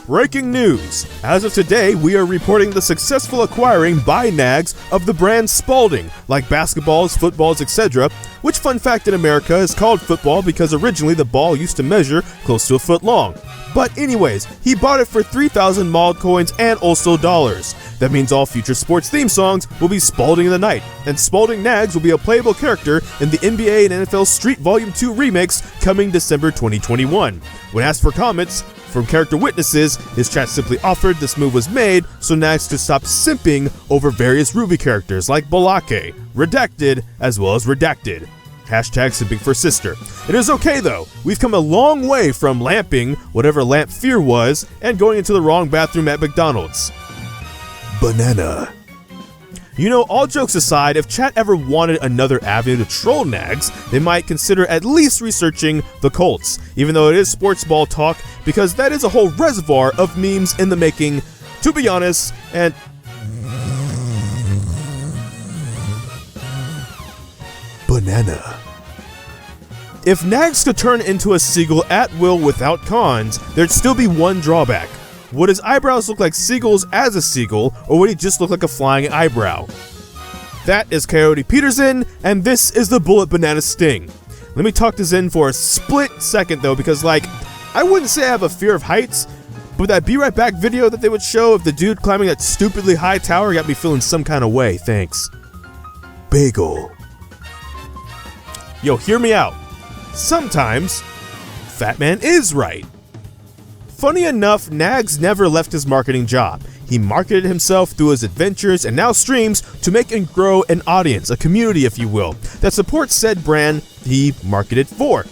Breaking news! As of today, we are reporting the successful acquiring by Nagzz of the brand Spalding, like basketballs, footballs, etc., which, fun fact, in America is called football because originally the ball used to measure close to a foot long. But anyways, he bought it for 3,000 Mald coins and also dollars. That means all future sports theme songs will be Spalding in the Night, and Spalding Nagzz will be a playable character in the NBA and NFL Street Volume 2 remix coming December 2021. When asked for comments from character witnesses, his chat simply offered this move was made so Nagzz could stop simping over various Ruby characters like Balake, Redacted, as well as Redacted. Hashtag simping for sister. It is okay though, we've come a long way from lamping whatever lamp fear was and going into the wrong bathroom at McDonald's. Banana. You know, all jokes aside, if chat ever wanted another avenue to troll Nagzz, they might consider at least researching the Colts, even though it is sports ball talk, because that is a whole reservoir of memes in the making, to be honest, and banana. If Nagzz could turn into a seagull at will without cons, there'd still be one drawback. Would his eyebrows look like seagulls as a seagull, or would he just look like a flying eyebrow? That is Coyote Peterson, and this is the Bullet Banana Sting. Let me talk to Zen for a split second though, because I wouldn't say I have a fear of heights, but that Be Right Back video that they would show of the dude climbing that stupidly high tower got me feeling some kind of way, thanks. Bagel. Yo, hear me out. Sometimes, Fat Man is right. Funny enough, Nagzz never left his marketing job. He marketed himself through his adventures and now streams to make and grow an audience, a community if you will, that supports said brand he marketed for.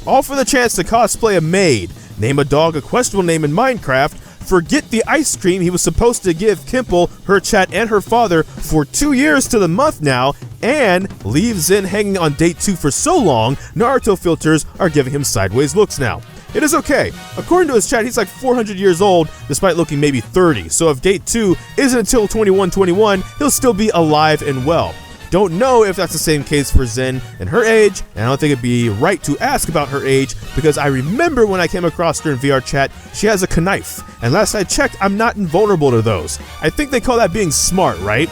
All for the chance to cosplay a maid, name a dog a questionable name in Minecraft, forget the ice cream he was supposed to give KimplE, her chat, and her father for 2 years to the month now, and leave Zen hanging on date 2 for so long, Naruto filters are giving him sideways looks now. It is okay. According to his chat, he's like 400 years old, despite looking maybe 30, so if date 2 isn't until 2121, he'll still be alive and well. Don't know if that's the same case for Zen and her age, and I don't think it'd be right to ask about her age, because I remember when I came across her in VR chat, she has a knife, and last I checked, I'm not invulnerable to those. I think they call that being smart, right?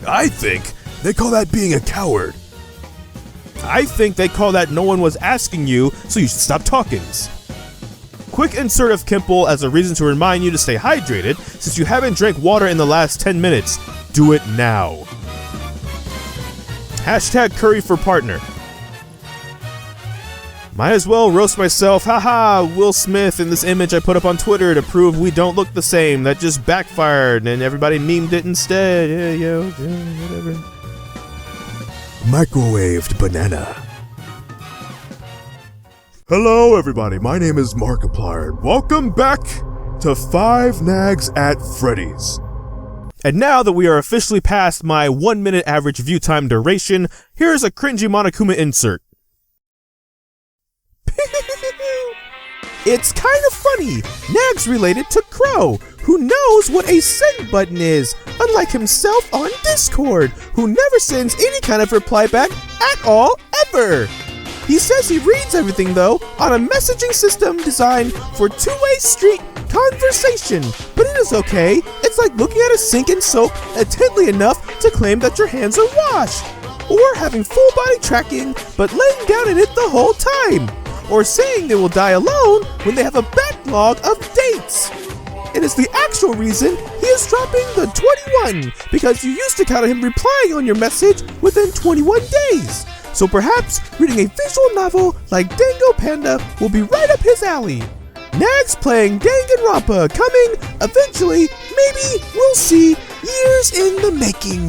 I think they call that being a coward. I think they call that no one was asking you, so you should stop talking. Quick insert of KimplE as a reason to remind you to stay hydrated, since you haven't drank water in the last 10 minutes. Do it now. Hashtag curry for partner. Might as well roast myself, haha, Will Smith in this image I put up on Twitter to prove we don't look the same. That just backfired and everybody memed it instead. Yeah, whatever. Microwaved banana. Hello everybody, my name is Markiplier. Welcome back to 5 Nagzz at Freddy's. And now that we are officially past my 1 minute average view time duration, here's a cringy Monokuma insert. It's kind of funny. Nagzz related to Crow, who knows what a send button is, unlike himself on Discord, who never sends any kind of reply back at all, ever. He says he reads everything though on a messaging system designed for two-way street conversation, but it is okay. It's like looking at a sink and soap intently enough to claim that your hands are washed, or having full body tracking but laying down in it the whole time, or saying they will die alone when they have a backlog of dates. It is the actual reason he is dropping the 21, because you used to count him replying on your message within 21 days. So perhaps reading a visual novel like Dango Panda will be right up his alley. Nagzz playing Danganronpa coming eventually, maybe we'll see, years in the making.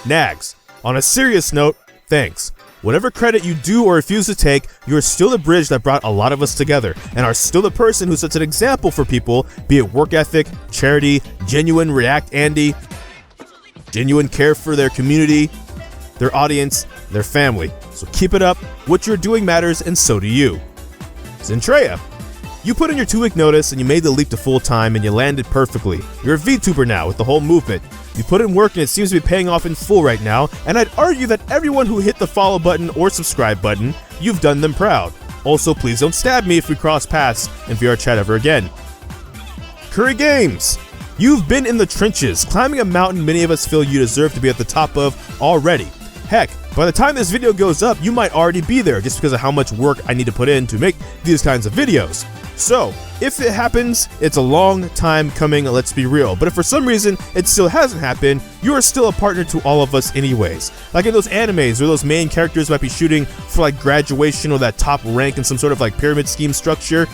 Nagzz, on a serious note, thanks. Whatever credit you do or refuse to take, you are still the bridge that brought a lot of us together, and are still the person who sets an example for people, be it work ethic, charity, genuine React Andy, genuine care for their community, their audience, their family. So keep it up, what you're doing matters, and so do you. Zentreya, you put in your 2-week notice and you made the leap to full-time and you landed perfectly. You're a VTuber now with the whole movement. You put in work and it seems to be paying off in full right now, and I'd argue that everyone who hit the follow button or subscribe button you've done them proud. Also, please don't stab me if we cross paths in VR chat ever again. Kurigames, you've been in the trenches, climbing a mountain many of us feel you deserve to be at the top of already. Heck, by the time this video goes up, you might already be there just because of how much work I need to put in to make these kinds of videos. So, if it happens, it's a long time coming, let's be real. But if for some reason it still hasn't happened, you are still a partner to all of us anyways. Like in those animes where those main characters might be shooting for like graduation or that top rank in some sort of like pyramid scheme structure,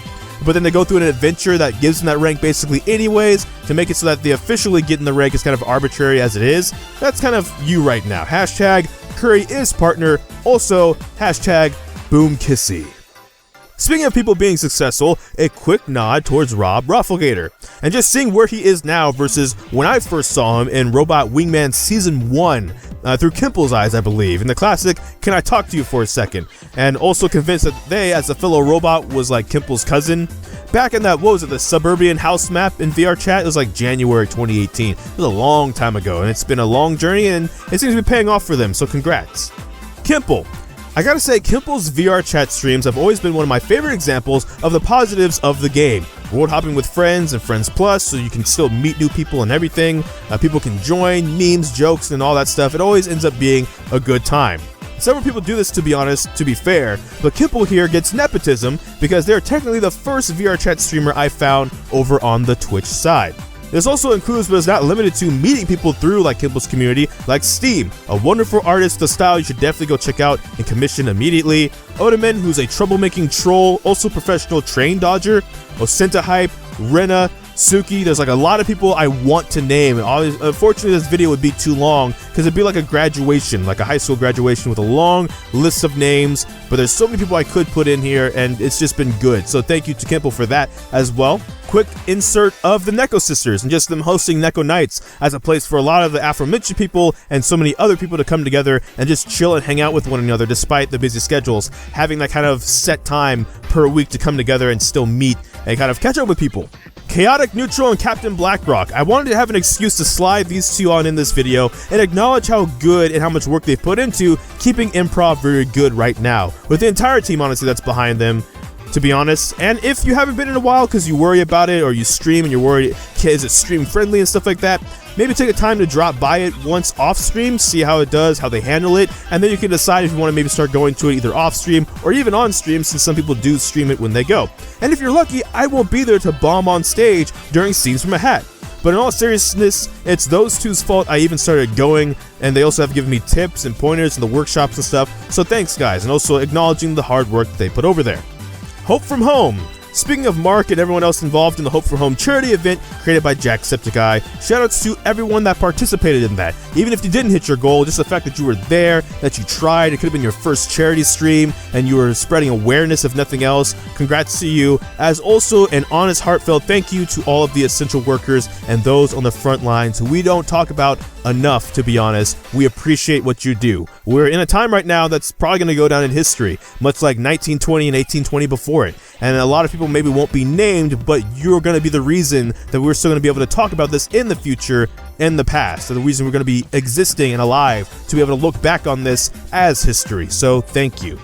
but then they go through an adventure that gives them that rank basically anyways to make it so that they officially get in the rank is kind of arbitrary as it is. That's kind of you right now. Hashtag Curry is partner. Also, hashtag BoomKissy. Speaking of people being successful, a quick nod towards Rolfgator, and just seeing where he is now versus when I first saw him in Robot Wingman Season 1, through KimplE's eyes, I believe, in the classic Can I Talk to You for a Second, and also convinced that they, as a fellow robot, was like KimplE's cousin. Back in that, what was it, the suburban house map in VR chat? It was like January 2018. It was a long time ago, and it's been a long journey, and it seems to be paying off for them, so congrats. KimplE. I gotta say, KimplE's VR chat streams have always been one of my favorite examples of the positives of the game. World hopping with friends and Friends Plus, so you can still meet new people and everything. People can join, memes, jokes, and all that stuff. It always ends up being a good time. Several people do this, to be honest, to be fair, but KimplE here gets nepotism because they're technically the first VR chat streamer I found over on the Twitch side. This also includes, but is not limited to, meeting people through like KimplE's community, like Steam, a wonderful artist, the style you should definitely go check out and commission immediately. Odaman, who's a troublemaking troll, also professional train dodger. OSENTA Hype, Rena, TSUKI. There's like a lot of people I want to name. Unfortunately, this video would be too long because it'd be like a graduation, like a high school graduation with a long list of names. But there's so many people I could put in here, and it's just been good. So thank you to KimplE for that as well. Quick insert of the Neko sisters and just them hosting Neko Nights as a place for a lot of the aforementioned people and so many other people to come together and just chill and hang out with one another despite the busy schedules. Having that kind of set time per week to come together and still meet and kind of catch up with people. Chaotic Neutral and Captain Blackrock. I wanted to have an excuse to slide these two on in this video and acknowledge how good and how much work they've put into keeping improv very good right now. With the entire team, honestly, that's behind them, to be honest. And if you haven't been in a while because you worry about it, or you stream and you're worried, is it stream friendly and stuff like that, maybe take a time to drop by it once off stream, see how it does, how they handle it, and then you can decide if you want to maybe start going to it either off stream or even on stream, since some people do stream it when they go. And if you're lucky, I won't be there to bomb on stage during Scenes from a Hat. But in all seriousness, it's those two's fault I even started going, and they also have given me tips and pointers in the workshops and stuff, so thanks guys, and also acknowledging the hard work that they put over there. HopeFromHome. Speaking of Mark and everyone else involved in the HopeFromHome charity event created by Jacksepticeye, shoutouts to everyone that participated in that. Even if you didn't hit your goal, just the fact that you were there, that you tried, it could have been your first charity stream, and you were spreading awareness if nothing else, congrats to you. As also an honest, heartfelt thank you to all of the essential workers and those on the front lines who we don't talk about enough, to be honest. We appreciate what you do. We're in a time right now that's probably going to go down in history, much like 1920 and 1820 before it. And a lot of people maybe won't be named, but you're going to be the reason that we're still going to be able to talk about this in the future, in the past. So the reason we're going to be existing and alive to be able to look back on this as history. So thank you.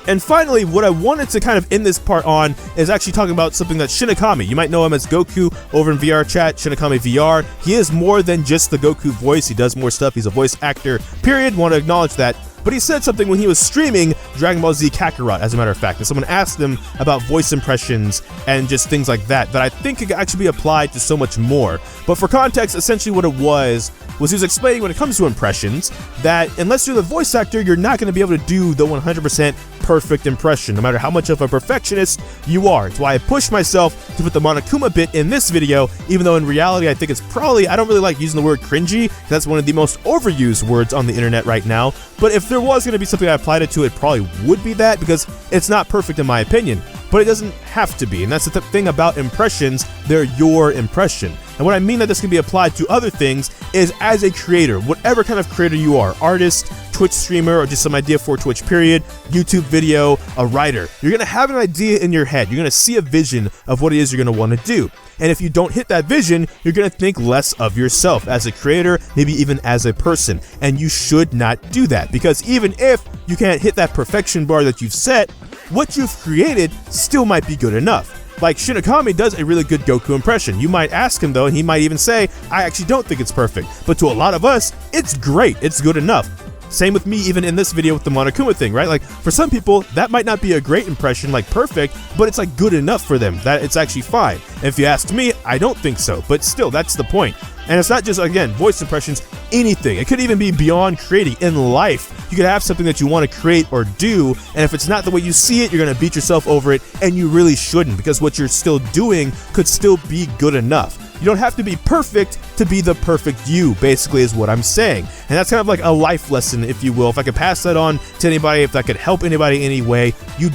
And finally, what I wanted to kind of end this part on is actually talking about something that Shinikami, you might know him as Goku over in VR chat, ShinikamiVR. He is more than just the Goku voice. He does more stuff. He's a voice actor, period. Want to acknowledge that. But he said something when he was streaming Dragon Ball Z Kakarot, as a matter of fact, and someone asked him about voice impressions and just things like that I think could actually be applied to so much more. But for context, essentially what it was he was explaining when it comes to impressions that unless you're the voice actor, you're not going to be able to do the 100% perfect impression, no matter how much of a perfectionist you are. It's why I pushed myself to put the Monokuma bit in this video, even though in reality I think it's probably, I don't really like using the word cringy, that's one of the most overused words on the internet right now. But if there was going to be something I applied it to, it probably would be that, because it's not perfect in my opinion. But it doesn't have to be, and that's the thing about impressions, they're your impression. And what I mean that this can be applied to other things is as a creator, whatever kind of creator you are, artist, Twitch streamer or just some idea for Twitch period, YouTube video, a writer. You're going to have an idea in your head. You're going to see a vision of what it is you're going to want to do. And if you don't hit that vision, you're going to think less of yourself as a creator, maybe even as a person. And you should not do that, because even if you can't hit that perfection bar that you've set, what you've created still might be good enough. Like Shinikami does a really good Goku impression. You might ask him though, and he might even say, I actually don't think it's perfect. But to a lot of us, it's great, it's good enough. Same with me even in this video with the Monokuma thing, right? Like for some people, that might not be a great impression, like perfect, but it's like good enough for them, that it's actually fine. And if you ask me, I don't think so, but still, that's the point. And it's not just, again, voice impressions, anything. It could even be beyond creating in life. You could have something that you want to create or do, and if it's not the way you see it, you're going to beat yourself over it, and you really shouldn't, because what you're still doing could still be good enough. You don't have to be perfect to be the perfect you, basically is what I'm saying. And that's kind of like a life lesson, if you will. If I could pass that on to anybody, if that could help anybody in any way, you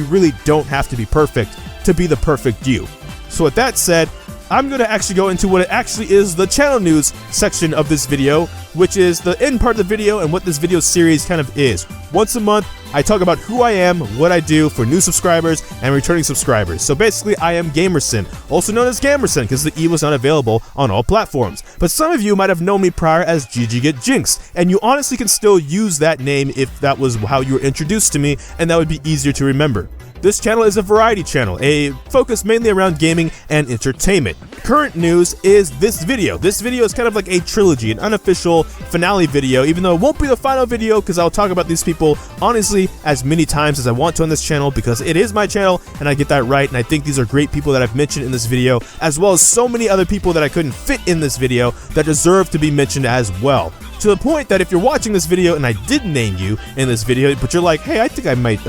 really don't have to be perfect to be the perfect you. So with that said, I'm going to actually go into what it actually is the channel news section of this video, which is the end part of the video and what this video series kind of is. Once a month, I talk about who I am, what I do for new subscribers and returning subscribers. So basically, I am Gamrison, also known as Gamrison because the E was not available on all platforms. But some of you might have known me prior as ggGetJinxed, and you honestly can still use that name if that was how you were introduced to me, and that would be easier to remember. This channel is a variety channel, a focus mainly around gaming and entertainment. Current news is this video. This video is kind of like a trilogy, an unofficial finale video, even though it won't be the final video because I'll talk about these people honestly as many times as I want to on this channel because it is my channel and I get that right, and I think these are great people that I've mentioned in this video, as well as so many other people that I couldn't fit in this video that deserve to be mentioned as well. To the point that if you're watching this video and I did name you in this video, but you're like, hey, I think I might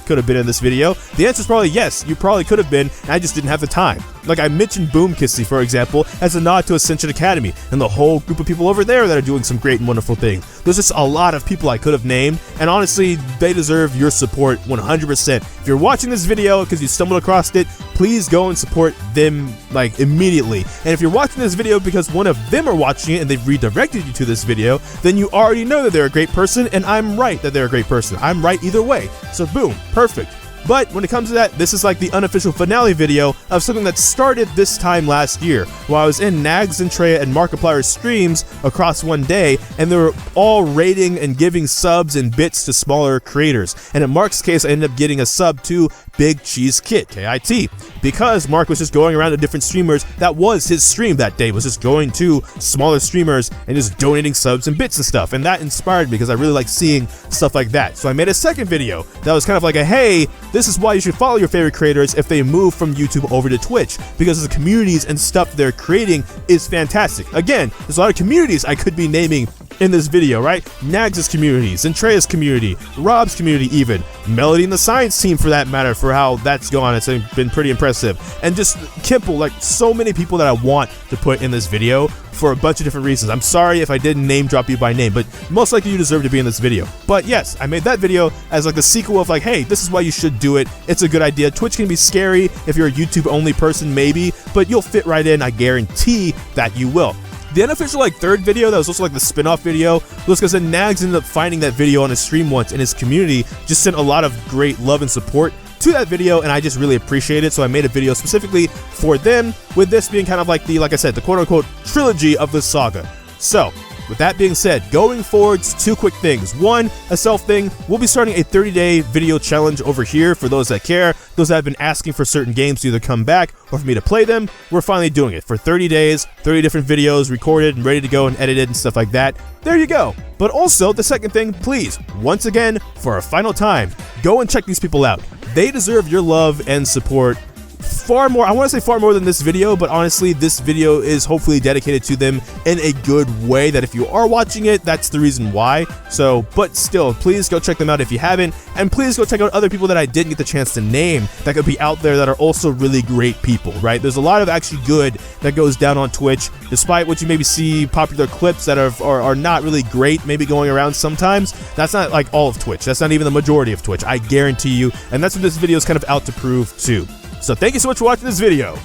could have been in this video, the answer is probably yes, you probably could have been, and I just didn't have the time. Like I mentioned Boomkissy, for example, as a nod to Ascension Academy, and the whole group of people over there that are doing some great and wonderful things. There's just a lot of people I could have named, and honestly, they deserve your support 100%. If you're watching this video because you stumbled across it, please go and support them like immediately. And if you're watching this video because one of them are watching it and they've redirected you to this video, then you already know that they're a great person, and I'm right that they're a great person. I'm right either way. So boom, perfect. But when it comes to that, this is like the unofficial finale video of something that started this time last year, while I was in Nagzz, Zentreya, and Markiplier's streams across one day, and they were all rating and giving subs and bits to smaller creators. And in Mark's case, I ended up getting a sub to Big Cheese Kit, KIT, because Mark was just going around to different streamers. That was his stream that day, was just going to smaller streamers and just donating subs and bits and stuff, and that inspired me because I really like seeing stuff like that. So I made a second video that was kind of like a, hey, this is why you should follow your favorite creators if they move from YouTube over to Twitch, because the communities and stuff they're creating is fantastic. Again, there's a lot of communities I could be naming in this video, right? Nagz's community, Zentreya's community, Rob's community even, Melody and the Science Team for that matter, for how that's gone. It's been pretty impressive. And just KimplE, like so many people that I want to put in this video for a bunch of different reasons. I'm sorry if I didn't name drop you by name, but most likely you deserve to be in this video. But yes, I made that video as like the sequel of like, hey, this is why you should do it. It's a good idea. Twitch can be scary if you're a YouTube only person maybe, but you'll fit right in. I guarantee that you will. The unofficial like third video that was also like the spin-off video was because then Nagzz ended up finding that video on his stream once, and his community just sent a lot of great love and support to that video, and I just really appreciate it. So I made a video specifically for them, with this being kind of like the, like I said, the quote-unquote trilogy of this saga. So with that being said, going forward, two quick things. One, a self thing. We'll be starting a 30-day video challenge over here for those that care, those that have been asking for certain games to either come back or for me to play them. We're finally doing it for 30 days, 30 different videos recorded and ready to go and edited and stuff like that. There you go. But also, the second thing, please, once again, for a final time, go and check these people out. They deserve your love and support far more. I want to say far more than this video, but honestly, this video is hopefully dedicated to them in a good way, that if you are watching it, that's the reason why. So, but still, please go check them out if you haven't, and please go check out other people that I didn't get the chance to name that could be out there that are also really great people, right? There's a lot of actually good that goes down on Twitch, despite what you maybe see popular clips that are not really great maybe going around sometimes. That's not like all of Twitch. That's not even the majority of Twitch, I guarantee you, and that's what this video is kind of out to prove too. So thank you so much for watching this video.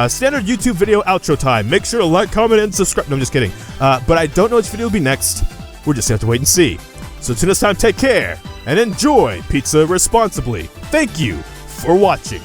Standard YouTube video outro time. Make sure to like, comment, and subscribe. No, I'm just kidding. But I don't know which video will be next. We'll just have to wait and see. So till next time, take care and enjoy pizza responsibly. Thank you for watching.